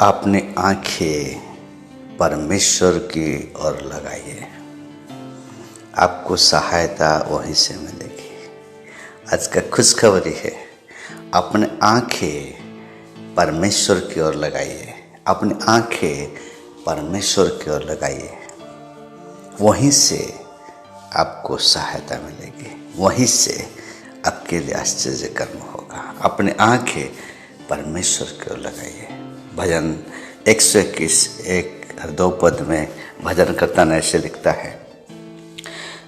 अपनी आंखें परमेश्वर की ओर लगाइए, आपको सहायता वहीं से मिलेगी। आज का खुशखबरी है, अपने आंखें परमेश्वर की ओर लगाइए, अपनी आंखें परमेश्वर की ओर लगाइए, वहीं से आपको सहायता मिलेगी, वहीं से आपके लिए आश्चर्य कर्म होगा। अपनी आंखें परमेश्वर की ओर लगाइए। भजन 121 1 और 2 पद में भजनकर्ता ने ऐसे लिखता है,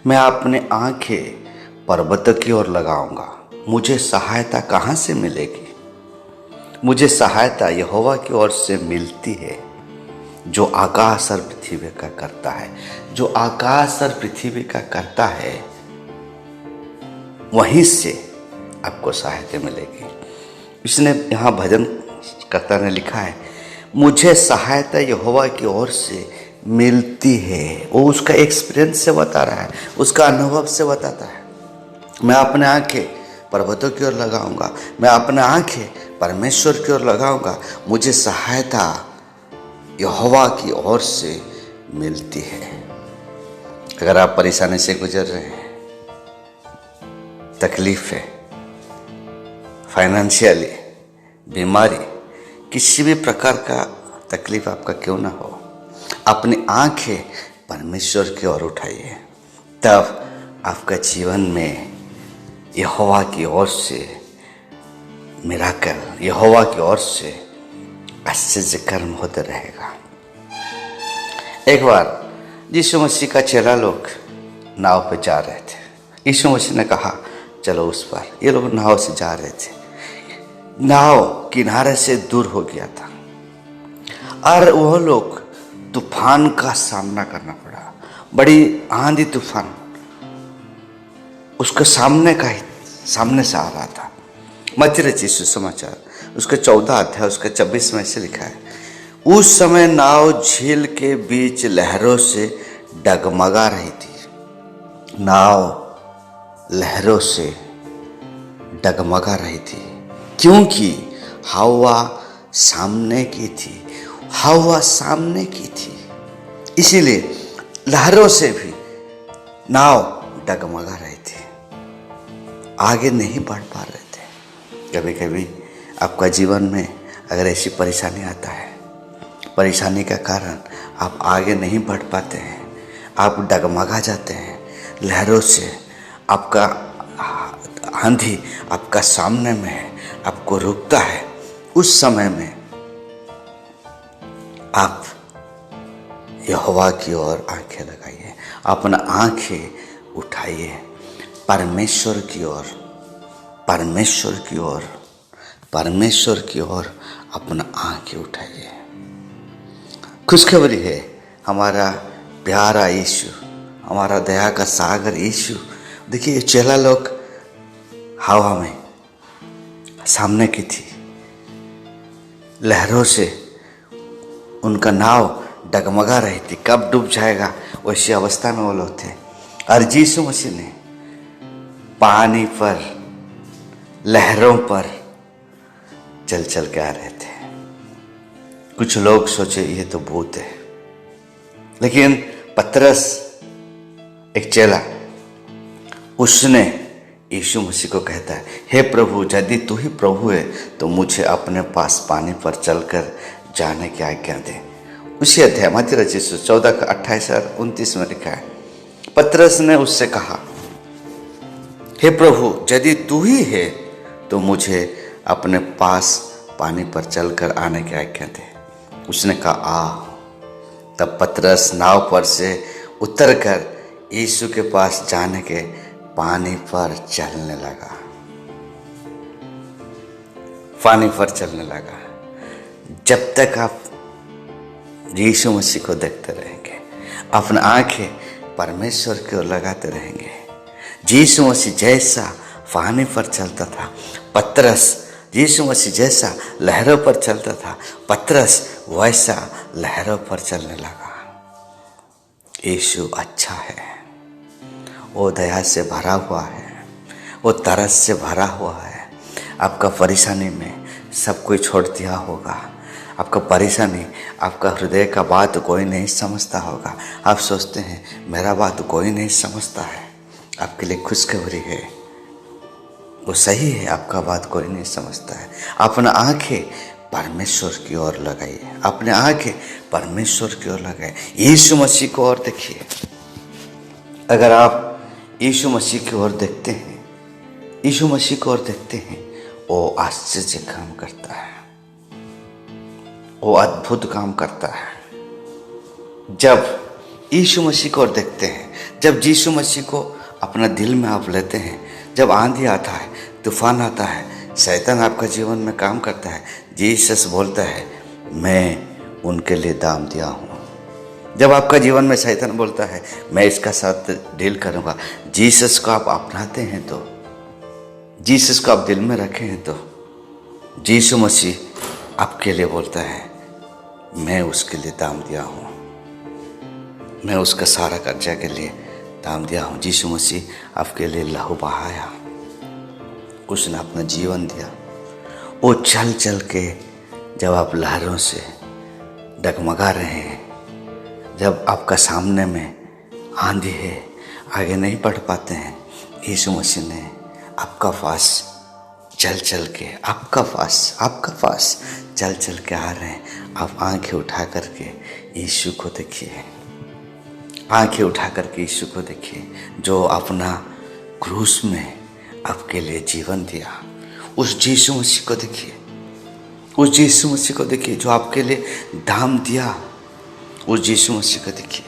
मैं अपनी आंखें पर्वत की ओर लगाऊंगा, मुझे सहायता कहाँ से मिलेगी? मुझे सहायता यहोवा की ओर से मिलती है, जो आकाश और पृथ्वी का करता है। जो आकाश और पृथ्वी का करता है, वहीं से आपको सहायता मिलेगी। इसने यहाँ भजन कर्ता ने लिखा है, मुझे सहायता यहोवा की ओर से मिलती है। वो उसका एक्सपीरियंस से बता रहा है, उसका अनुभव से बताता है। मैं अपने आंखें पर्वतों की ओर लगाऊंगा, मैं अपने आंखें परमेश्वर की ओर लगाऊंगा, मुझे सहायता यहोवा की ओर से मिलती है। अगर आप परेशानी से गुजर रहे हैं, तकलीफ है, फाइनेंशियली, बीमारी, किसी भी प्रकार का तकलीफ आपका क्यों ना हो, अपनी आंखें परमेश्वर की ओर उठाइए, तब आपका जीवन में यहोवा की ओर से मिराकल, यहोवा की ओर से आश्चर्य कर्म होता रहेगा। एक बार यीशु मसीह का चेला लोग नाव पे जा रहे थे। यीशु मसीह ने कहा, चलो उस पार। ये लोग नाव से जा रहे थे, नाव किनारे से दूर हो गया था और वह लोग तूफान का सामना करना पड़ा। बड़ी आंधी तूफान उसके सामने से आ रहा था। मत्ती रचित सुसमाचार उसके 14 अध्याय उसके 26 में ऐसे लिखा है, उस समय नाव झील के बीच लहरों से डगमगा रही थी। नाव लहरों से डगमगा रही थी, क्योंकि हवा सामने की थी, हवा सामने की थी, इसीलिए लहरों से भी नाव डगमगा रही थी, आगे नहीं बढ़ पा रहे थे। कभी कभी आपका जीवन में अगर ऐसी परेशानी आता है, परेशानी का कारण आप आगे नहीं बढ़ पाते हैं, आप डगमगा जाते हैं, लहरों से आपका आंधी आपका सामने में है, आपको रुकता है, उस समय में आप यहोवा की ओर आंखें लगाइए, अपना आंखें उठाइए परमेश्वर की ओर, परमेश्वर की ओर, परमेश्वर की ओर अपना आंखें उठाइए। खुशखबरी है, हमारा प्यारा यीशु, हमारा दया का सागर यीशु। देखिए, चेला लोग हवा में सामने की थी, लहरों से उनका नाव डगमगा रही थी, कब डूब जाएगा वैसी अवस्था में वो लोग थे। और यीशु मसीह ने पानी पर, लहरों पर चल चल के आ रहे थे। कुछ लोग सोचे ये तो भूत है, लेकिन पतरस एक चेला, उसने यीशु मसीह को कहता है, हे प्रभु, यदि तू ही प्रभु है तो मुझे अपने पास पानी पर चलकर जाने की आज्ञा दे। उसी अध्याय मत्ती रचित 14 का 28 और 29 में लिखा है, पतरस ने उससे कहा, हे प्रभु, यदि तू ही है तो मुझे अपने पास पानी पर चलकर आने की आज्ञा दे। उसने कहा, आ। तब पतरस नाव पर से उतरकर यीशु के पास जाने के पानी पर चलने लगा, पानी पर चलने लगा। जब तक आप यीशु मसीह को देखते रहेंगे, अपनी आंखें परमेश्वर की ओर लगाते रहेंगे, यीशु मसीह जैसा पानी पर चलता था, पतरस यीशु मसीह जैसा लहरों पर चलता था, पतरस वैसा लहरों पर चलने लगा। यीशु अच्छा है, वो दया से भरा हुआ है, वो तरस से भरा हुआ है। आपका परेशानी में सब कोई छोड़ दिया होगा, आपका परेशानी, आपका हृदय का बात कोई नहीं समझता होगा। आप सोचते हैं मेरा बात कोई नहीं समझता है। आपके लिए खुशखबरी है, वो सही है, आपका बात कोई नहीं समझता है। अपना आंखें परमेश्वर की ओर लगाइए, अपने आंखें परमेश्वर की ओर लगाइए, यीशु मसीह को ओर देखिए। अगर आप यीशु मसीह की ओर देखते हैं, यीशु मसीह को ओर देखते हैं, वो आश्चर्य काम करता है, वो अद्भुत काम करता है। जब यीशु मसीह को ओर देखते हैं, जब यीशु मसीह को अपना दिल में आप लेते हैं, जब आंधी आता है, तूफान आता है, शैतान आपका जीवन में काम करता है, जीसस बोलता है मैं उनके लिए दाम दिया हूँ। जब आपका जीवन में शैतान बोलता है मैं इसका साथ डील करूँगा, जीसस को आप अपनाते हैं तो, जीसस को आप दिल में रखे हैं तो, यीशु मसीह आपके लिए बोलता है मैं उसके लिए दाम दिया हूँ, मैं उसका सारा कर्जा के लिए दाम दिया हूँ। यीशु मसीह आपके लिए लहू बहाया, उसने अपना जीवन दिया। वो चल चल के जब आप लहरों से डगमगा रहे हैं, जब आपका सामने में आंधी है, आगे नहीं बढ़ पाते हैं, यीशु मसीह ने आपका पास चल चल के, आपका पास चल चल के आ रहे हैं। आप आंखें उठा करके यीशु को देखिए, आंखें उठा करके यीशु को देखिए, जो अपना क्रूस में आपके लिए जीवन दिया। उस यीशु मसीह को देखिए, उस यीशु मसीह को देखिए जो आपके लिए दाम दिया। उस यीशु मसीह को देखिए।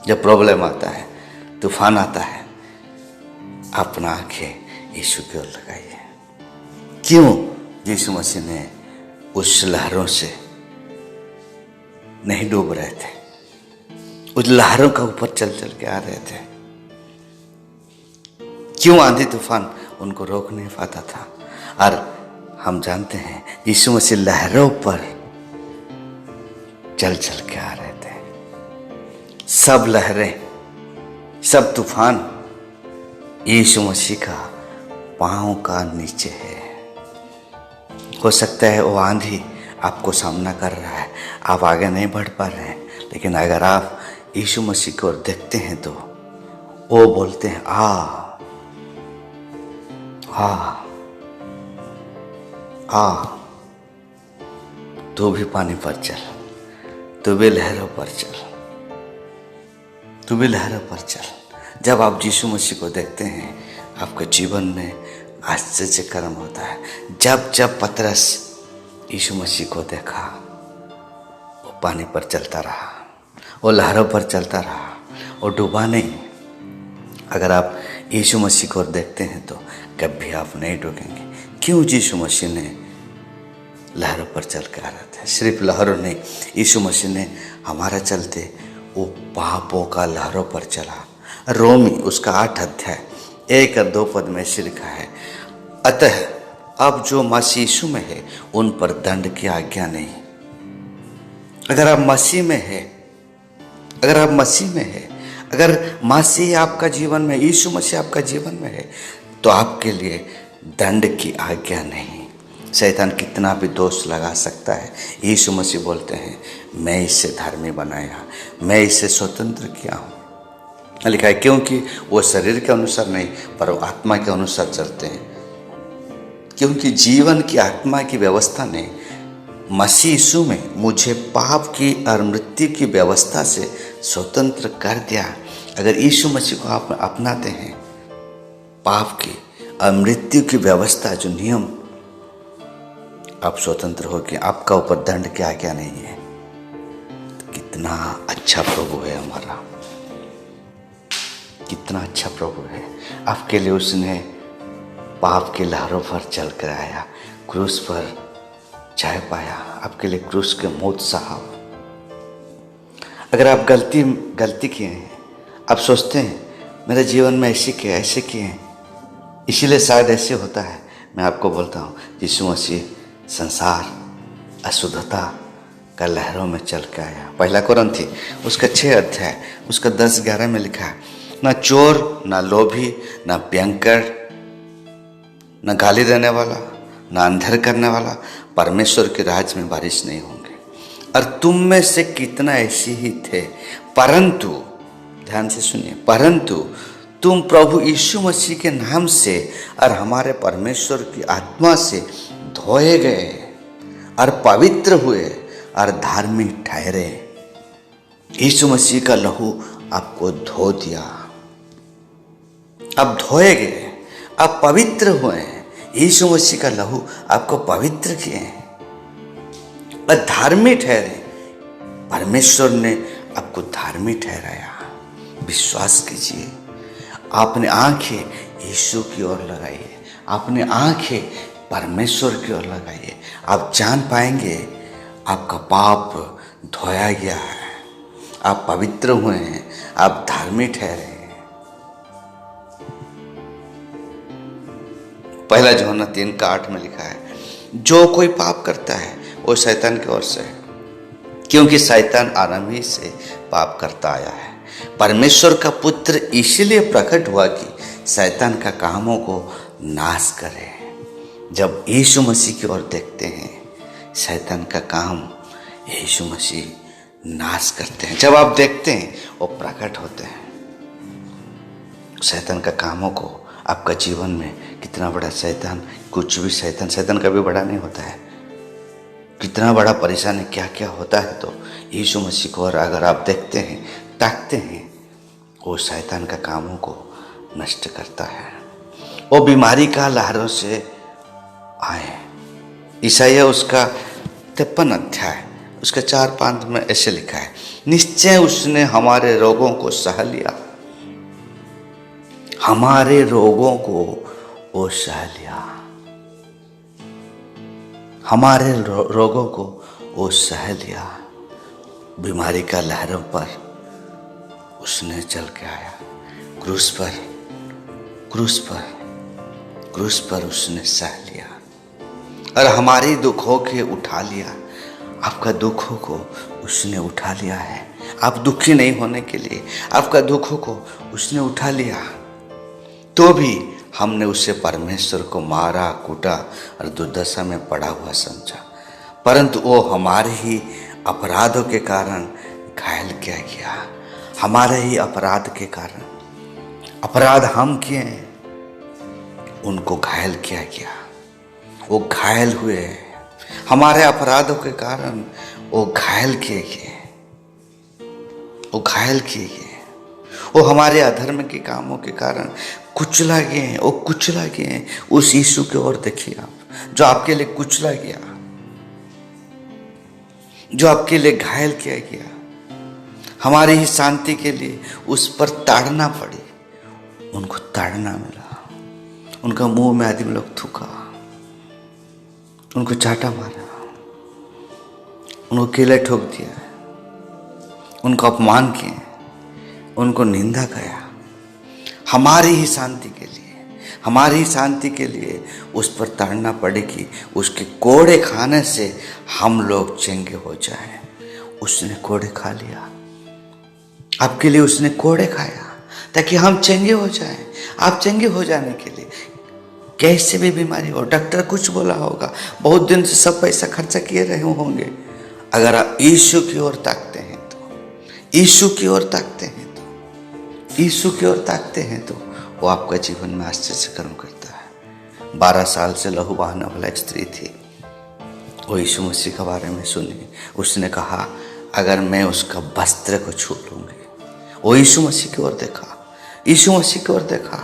जब प्रॉब्लम आता है, तूफान आता है, अपना आंखें यीशु की ओर लगाइए। क्यों यीशु मसीह ने उस लहरों से नहीं डूब रहे थे, उस लहरों का ऊपर चल चल के आ रहे थे। क्यों आंधी तूफान उनको रोक नहीं पाता था। और हम जानते हैं यीशु मसीह लहरों पर चल चल के आ रहे थे। सब लहरें, सब तूफान यीशु मसीह का पांव का नीचे है। हो सकता है वो आंधी आपको सामना कर रहा है, आप आगे नहीं बढ़ पा रहे हैं, लेकिन अगर आप यीशु मसीह को देखते हैं तो वो बोलते हैं आ तू भी पानी पर चल, तू भी लहरों पर चल, तू भी लहरों पर चल। जब आप यीशु मसीह को देखते हैं, आपके जीवन में आश्चर्य कर्म होता है। जब जब पतरस यीशु मसीह को देखा, वो पानी पर चलता रहा, वो लहरों पर चलता रहा, वो डूबा नहीं। अगर आप यीशु मसीह को देखते हैं तो कभी आप नहीं डूबेंगे। क्यों यीशु मसीह ने लहरों पर चल के आ रहे थे। सिर्फ लहरों नहीं, यीशु मसीह ने हमारा चलते वो पापों का लहरों पर चला। रोमी उसका 8 अध्याय 1 और 2 पद में ऐसे लिखा है, अतः अब जो मसीह यीशु में है उन पर दंड की आज्ञा नहीं। अगर आप मसीह में है, अगर आप मसीह में है, अगर मसीह आपका जीवन में, यीशु मसीह आपका जीवन में है, तो आपके लिए दंड की आज्ञा नहीं। शैतान कितना भी दोष लगा सकता है, यीशु मसीह बोलते हैं मैं इससे धर्मी बनाया, मैं इससे स्वतंत्र किया हूँ। लिखा है क्योंकि वो शरीर के अनुसार नहीं पर वो आत्मा के अनुसार चलते हैं। क्योंकि जीवन की आत्मा की व्यवस्था ने मसीह यीशु में मुझे पाप की और मृत्यु की व्यवस्था से स्वतंत्र कर दिया। अगर यीशु मसीह को आप अपनाते हैं, पाप की और मृत्यु की व्यवस्था, जो नियम, आप स्वतंत्र हो गए, आपका ऊपर दंड की आज्ञा नहीं है। कितना अच्छा प्रभु है हमारा, कितना अच्छा प्रभु है। आपके लिए उसने पाप की लहरों पर चल कर आया, क्रूस पर चाय पाया, आपके लिए क्रूस के मौत साहब। अगर आप गलती किए हैं, आप सोचते हैं मेरे जीवन में ऐसे किए हैं, इसीलिए शायद ऐसे होता है, मैं आपको बोलता हूँ यीशु मसीह संसार अशुद्धता का लहरों में चल के आया। 1 कोरिन्थी उसका 6 अध्याय उसका 10-11 में लिखा है, ना चोर, ना लोभी, ना भयंकर, ना गाली देने वाला, ना अंधेर करने वाला, परमेश्वर के राज्य में बारिश नहीं होंगे। और तुम में से कितना ऐसे ही थे, परंतु ध्यान से सुनिए, परंतु तुम प्रभु यीशु मसीह के नाम से और हमारे परमेश्वर की आत्मा से धोए गए और पवित्र हुए और धार्मिक ठहरे। यीशु मसीह का लहू आपको धो दिया, अब धोए गए, अब पवित्र हुए हैं। यीशु मसीह का लहू आपको पवित्र किए हैं और धार्मिक ठहरे। परमेश्वर ने आपको धार्मिक ठहराया। विश्वास कीजिए। आपने आंखें यीशु की ओर लगाइए, आपने आंखें परमेश्वर की ओर लगाइए। आप जान पाएंगे आपका पाप धोया गया है, आप पवित्र हुए हैं, आप धार्मिक ठहरे हैं। पहला यूहन्ना 3:8 में लिखा है, जो कोई पाप करता है वो शैतान की ओर से है, क्योंकि शैतान आरंभ ही से पाप करता आया है। परमेश्वर का पुत्र इसलिए प्रकट हुआ कि शैतान का कामों को नाश करे। जब यीशु मसीह की ओर देखते हैं, शैतान का काम यीशु मसीह नाश करते हैं। जब आप देखते हैं वो प्रकट होते हैं। शैतान का कामों को आपका जीवन में कितना बड़ा शैतान, कुछ भी शैतान कभी बड़ा नहीं होता है। कितना बड़ा परेशानी क्या क्या होता है, तो यीशु मसीह को और अगर आप देखते हैं, ताकते हैं, वो शैतान का कामों को नष्ट करता है। वो बीमारी का लहरों से आए। ईसाइया उसका 53 अध्याय उसका 4-5 में ऐसे लिखा है, निश्चय उसने हमारे रोगों को सह लिया, हमारे रोगों को वो सह लिया, हमारे रोगों को वो सह लिया। बीमारी का लहरों पर उसने चल के आया, क्रूस पर उसने सह लिया और हमारी दुखों के उठा लिया। आपका दुखों को उसने उठा लिया है। आप दुखी नहीं होने के लिए आपका दुखों को उसने उठा लिया। तो भी हमने उसे परमेश्वर को मारा, कूटा और दुर्दशा में पड़ा हुआ समझा, परंतु वो हमारे ही अपराधों के कारण घायल किया गया। हमारे ही अपराध के कारण, अपराध हम किए हैं, उनको घायल किया गया। वो घायल हुए, हमारे अपराधों के कारण वो घायल किए गए, वो घायल किए गए। वो हमारे अधर्म के कामों के कारण कुचला गए, वो कुचला गए। उस यीशु की ओर देखिए आप, जो आपके लिए कुचला गया, जो आपके लिए घायल किया गया, हमारी ही शांति के लिए उस पर ताड़ना पड़ी, उनको ताड़ना मिला। उनका मुंह में आदमी लोग थूका, उनको चाटा मारा, उनको केले ठोक दिया, उनको अपमान किए, उनको निंदा किया। हमारी ही शांति के लिए, हमारी ही शांति के लिए उस पर ताड़ना पड़ेगी। उसके कोड़े खाने से हम लोग चंगे हो जाएं। उसने कोड़े खा लिया, आपके लिए उसने कोड़े खाया ताकि हम चंगे हो जाएं। आप चंगे हो जाने के लिए, कैसे भी बीमारी हो, डॉक्टर कुछ बोला होगा, बहुत दिन से सब पैसा खर्चा किए रहे होंगे, अगर आप यीशु की ओर ताकते हैं तो, यीशु की ओर ताकते हैं तो, यीशु की ओर ताकते हैं तो वो आपका जीवन में आश्चर्य से कर्म करता है। 12 साल से लहू बहाने वाला एक स्त्री थी, वो यीशु मसीह के बारे में सुनी। उसने कहा अगर मैं उसका वस्त्र को छू लूंगी। वो यीशु मसीह की ओर देखा, यीशु मसीह की ओर देखा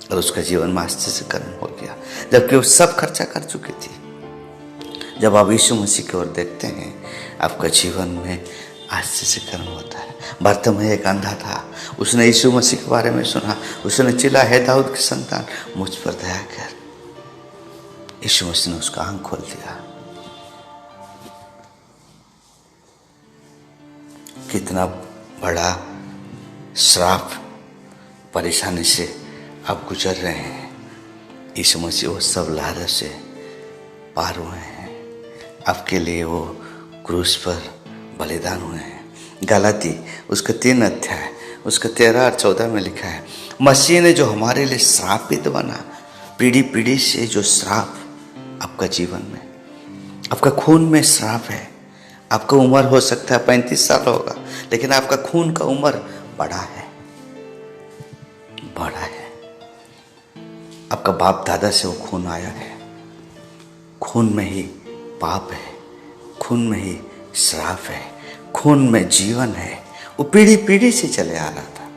और उसका जीवन में आश्चर्य से कर्म हो गया, जबकि वो सब खर्चा कर चुकी थी। जब आप यीशु मसीह की ओर देखते हैं, आपका जीवन में आश्चर्य से कर्म होता है। बर्तम एक अंधा था, उसने यीशु मसीह के बारे में सुना, उसने चिल्ला, हे दाऊद की संतान मुझ पर दया कर। यीशु मसीह ने उसका आंख खोल दिया। कितना बड़ा श्राप, परेशानी से आप गुजर रहे हैं, यीशु मसीह वो सब लहरों से पार हुए हैं। आपके लिए वो क्रूस पर बलिदान हुए हैं। गलाती उसका 3 अध्याय उसका 13 और 14 में लिखा है, मसीह ने जो हमारे लिए श्रापित बना पीढ़ी पीढ़ी से जो श्राप आपका जीवन में, आपका खून में श्राप है। आपका उम्र हो सकता है 35 साल होगा, लेकिन आपका खून का उम्र बड़ा है, बड़ा है। आपका बाप दादा से वो खून आया है। खून में ही पाप है, खून में ही श्राप है, खून में जीवन है। वो पीढ़ी पीढ़ी से चले आ रहा था।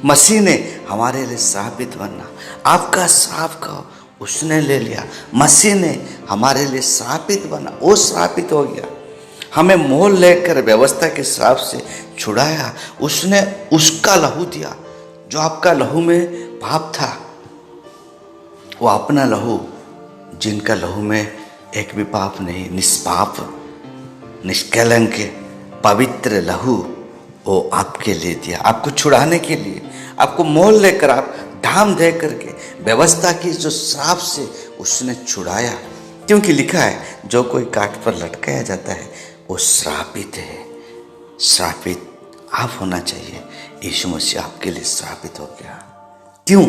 मसीह ने हमारे लिए श्रापित बनना, आपका श्राप का उसने ले लिया। मसीह ने हमारे लिए श्रापित बना, वो श्रापित हो गया। हमें मोल लेकर व्यवस्था के श्राप से छुड़ाया। उसने उसका लहू दिया। जो आपका लहू में पाप था, वो अपना लहू, जिनका लहू में एक भी पाप नहीं, निष्पाप निष्कलंक पवित्र लहू, वो आपके लिए दिया, आपको छुड़ाने के लिए, आपको मोल लेकर, आप दाम दे करके व्यवस्था की जो श्राप से उसने छुड़ाया। क्योंकि लिखा है, जो कोई काट पर लटकाया जाता है वो श्रापित है। श्रापित आप होना चाहिए। यीशु मसीह आपके लिए श्रापित हो गया। क्यों?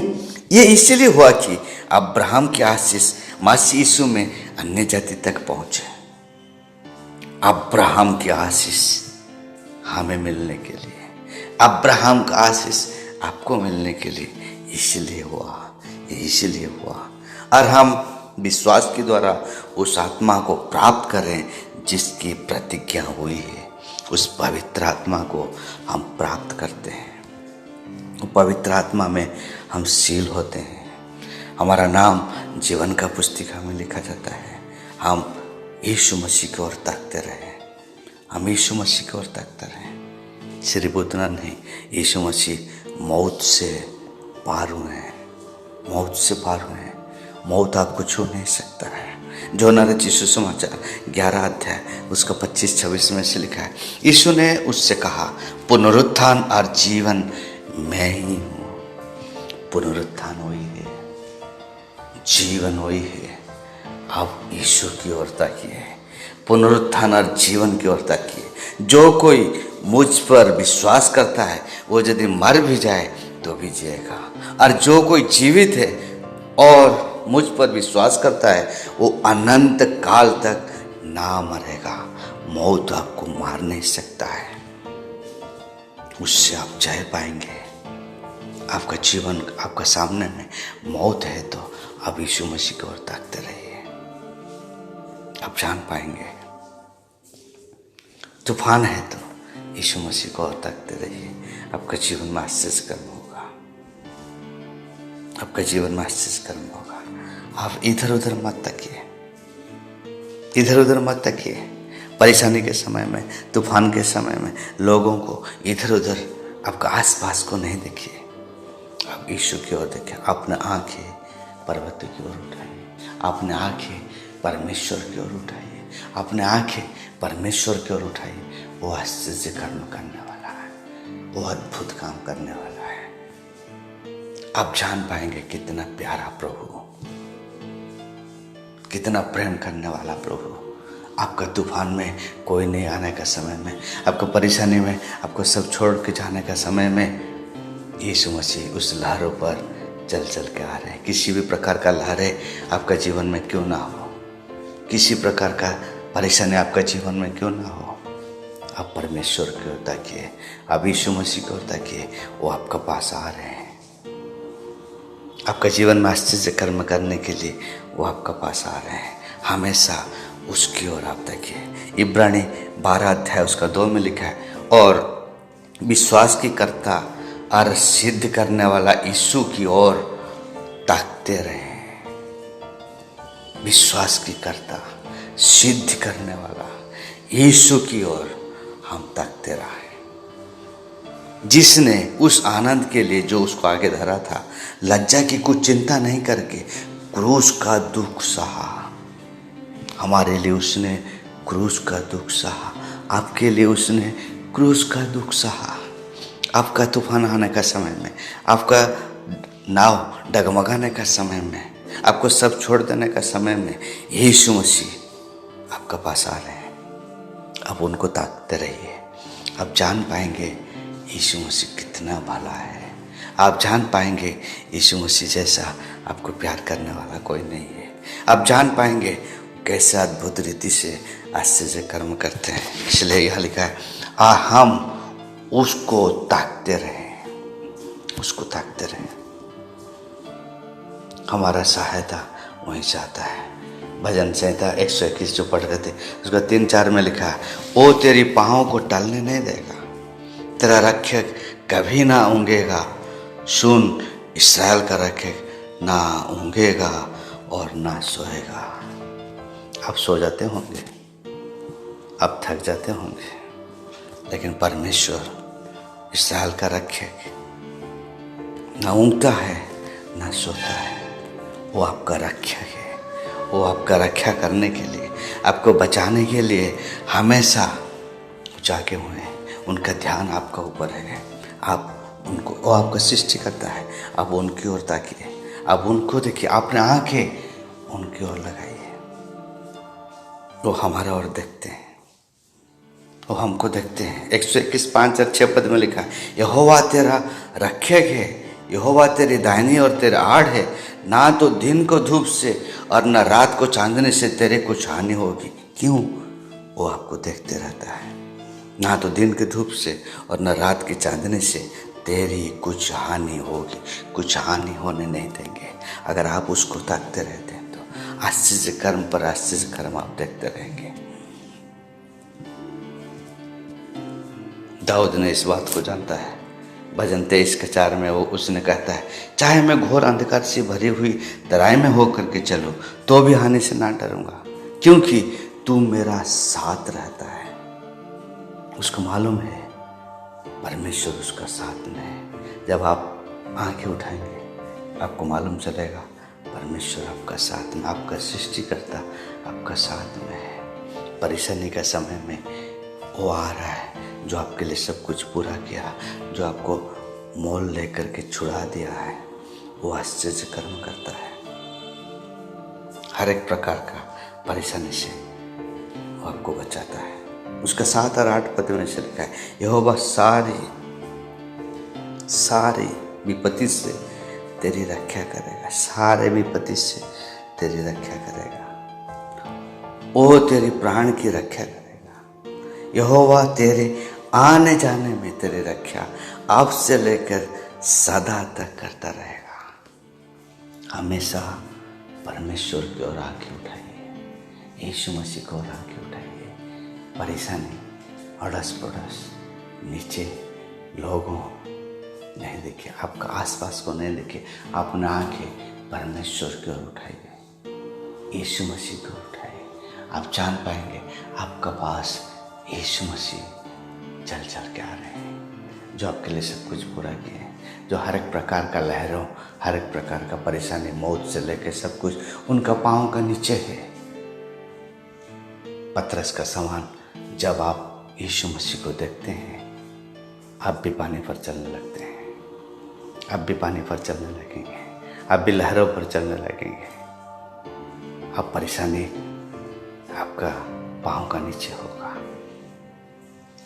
ये इसलिए हुआ कि अब्राहम की आशीष मसीह यीशु में अन्य जाति तक पहुंचे। अब्राहम की आशीष हमें मिलने के लिए, अब्राहम का आशीष आपको मिलने के लिए इसलिए हुआ, इसलिए हुआ। और हम विश्वास के द्वारा उस आत्मा को प्राप्त करें जिसकी प्रतिज्ञा हुई है। उस पवित्र आत्मा को हम प्राप्त करते हैं। पवित्र आत्मा में हम सील होते हैं। हमारा नाम जीवन का पुस्तिका में लिखा जाता है। हम यीशु मसीह की ओर ताकते रहे, हम यीशु मसीह की ओर ताकते रहे। सिर्फ उतना नहीं, यीशु मसीह मौत से पार हुए हैं, मौत से पार हुए हैं। मौत आपको छू नहीं सकता है। जो नरक यीशु समाचार 11 अध्याय उसका 25-26 में से लिखा है। यीशु ने उससे कहा, पुनरुत्थान और जीवन मैं ही हूँ। पुनरुत्थान वही है, जीवन वही है। आप यीशु की ओर ताकिए, पुनरुत्थान और जीवन की ओर ताकिए। जो कोई मुझ पर विश्वास करता है वो यदि मर भी जाए तो भी जिएगा, और जो कोई जीवित है और मुझ पर विश्वास करता है वो अनंत काल तक ना मरेगा। मौत आपको मार नहीं सकता है, उससे आप जय पाएंगे। आपका जीवन आपका सामने में मौत है तो आप यीशु मसीह की ओर ताकते रहिए, आप जान पाएंगे। तूफान है तो यीशु मसीह को और ताकते रहिए। आपका जीवन में आश्चर्य कर्म होगा, आपका जीवन में आश्चर्य कर्म होगा। आप इधर उधर मत तकिए, इधर उधर मत तकिए। परेशानी के समय में, तूफान के समय में लोगों को इधर उधर, आपका आसपास को नहीं देखिए। आप यीशु की ओर देखिए। अपने आंखें पर्वत की ओर उठाइए, अपने आंखें परमेश्वर की ओर उठाइए, अपने आंखें परमेश्वर की ओर उठाइए। वो आश्चर्य कर्म करने वाला है, वो अद्भुत काम करने वाला है। आप जान पाएंगे कितना प्यारा प्रभु, कितना प्रेम करने वाला प्रभु। आपका तूफान में कोई नहीं आने का समय में, आपको परेशानी में, आपको सब छोड़ के जाने का समय में यीशु मसीह उस लहरों पर चल चल के आ रहे हैं। किसी भी प्रकार का लहरें आपका जीवन में क्यों ना हो, किसी प्रकार का परेशानी आपका जीवन में क्यों ना हो, आप परमेश्वर की ओर ताकिए, आप यीशु मसीह की ओर ताकिए। वो आपका पास आ रहे हैं। आपका जीवन में आश्चर्य कर्म करने के लिए वो आपका पास आ रहे हैं। हमेशा उसकी ओर आप ताकिए। इब्रानी 12 अध्याय उसका 2 में लिखा है, और विश्वास की कर्ता और सिद्ध करने वाला यीशु की ओर ताकते रहे। विश्वास की कर्ता, सिद्ध करने वाला यीशु की ओर हम ताकते रहे, जिसने उस आनंद के लिए जो उसको आगे धरा था, लज्जा की कुछ चिंता नहीं करके क्रूस का दुख सहा। हमारे लिए उसने क्रूस का दुख सहा, आपके लिए उसने क्रूस का दुख सहा। आपका तूफान आने का समय में, आपका नाव डगमगाने का समय में, आपको सब छोड़ देने का समय में यीशु मसीह आपका पास आ रहे हैं। आप उनको ताकते रहिए। आप जान पाएंगे यीशु मसीह कितना भला है। आप जान पाएंगे यीशु मसीह जैसा आपको प्यार करने वाला कोई नहीं है। आप जान पाएंगे कैसे अद्भुत रीति से आश्चर्य कर्म करते हैं। इसलिए यह लिखा है, हम उसको ताकते रहें, उसको ताकते रहें। हमारा सहायता वहीं से आता है। भजन संहिता 121 जो पढ़ रहे थे उसका 3-4 में लिखा है, वो तेरी पाँव को टलने नहीं देगा, तेरा रक्षक कभी ना ऊँघेगा। सुन, इस्राएल का रक्षक ना ऊँघेगा और ना सोएगा। आप सो जाते होंगे, आप थक जाते होंगे, लेकिन परमेश्वर इस्राएल का रक्षक ना ऊँघता है ना सोता है। वो आपका रक्षक है। वो आपका रक्षा करने के लिए, आपको बचाने के लिए हमेशा जागे हुए हैं। उनका ध्यान आपका ऊपर है। आप उनको, वो आपका सृष्टि करता है, आप उनकी ओर ताकिए, आप उनको देखिए, अपने आंखें उनकी ओर लगाइए। वो हमारा ओर देखते हैं, वो हमको देखते हैं। 121 5 और 6 पद में लिखा है, यहोवा तेरा रक्षक है, यहोवा तेरी दाहिनी और तेरा आड़ है, ना तो दिन को धूप से और न रात को चांदनी से तेरे कुछ हानि होगी। क्यों? वो आपको देखते रहता है। ना तो दिन के धूप से और न रात की चांदनी से तेरी कुछ हानि होगी। कुछ हानि होने नहीं देंगे। अगर आप उसको ताकते रहते हैं तो आश्चर्य कर्म पर आश्चर्य कर्म आप देखते रहेंगे। दाऊद ने इस बात को जानता है। भजन 23:4 में वो उसने कहता है, चाहे मैं घोर अंधकार से भरी हुई तराई में होकर के चलूं तो भी हानि से ना डरूंगा, क्योंकि तू मेरा साथ रहता है। उसको मालूम है परमेश्वर उसका साथ में है। जब आप आंखें उठाएंगे आपको मालूम चलेगा परमेश्वर आपका साथ में, आपका सृष्टिकर्ता आपका साथ में है। परेशानी का समय में वो आ रहा है जो आपके लिए सब कुछ पूरा किया, जो आपको मोल लेकर के छुड़ा दिया है। वो आश्चर्य कर्म करता है। हर एक प्रकार का परेशानी से वो आपको बचाता है। उसका 7 और 8 पद में से लिखा है, यहोवा सारी विपत्ति से तेरी रक्षा करेगा, सारे विपत्ति से तेरी रक्षा करेगा। वो तेरी प्राण की रक्षा करेगा। यहोवा तेरे आने जाने में तेरी रक्षा अब से लेकर सदा तक करता रहेगा। हमेशा परमेश्वर की ओर आंखें उठाइए, यीशु मसीह को ओर आंखें उठाइए। परेशानी, अड़स पड़ोस, नीचे लोगों नहीं देखिए, आपका आसपास को नहीं देखिए, अपने आंखें परमेश्वर की ओर उठाइए, यीशु मसीह को उठाइए। आप जान पाएंगे आपका पास यीशु मसीह चल के आ रहे हैं, जो आपके लिए सब कुछ पूरा किए हैं, जो हर एक प्रकार का लहरों, हर एक प्रकार का परेशानी, मौत से लेकर सब कुछ उनका पाँव का नीचे है। पतरस का समान जब आप यीशु मसीह को देखते हैं आप भी पानी पर चलने लगते हैं, आप भी पानी पर चलने लगेंगे, आप भी लहरों पर चलने लगेंगे। अब परेशानी आपका पाँव का नीचे होगा,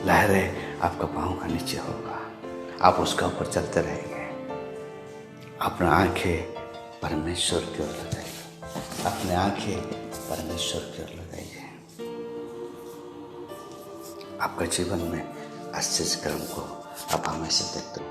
लहरें आपका पाँव का नीचे होगा, आप उसका ऊपर चलते रहेंगे। अपना आंखें परमेश्वर की ओर लगाइए, अपने आंखें परमेश्वर की ओर लगाइए। आपका जीवन में आश्चर्य कर्म को आप हमेशा देखते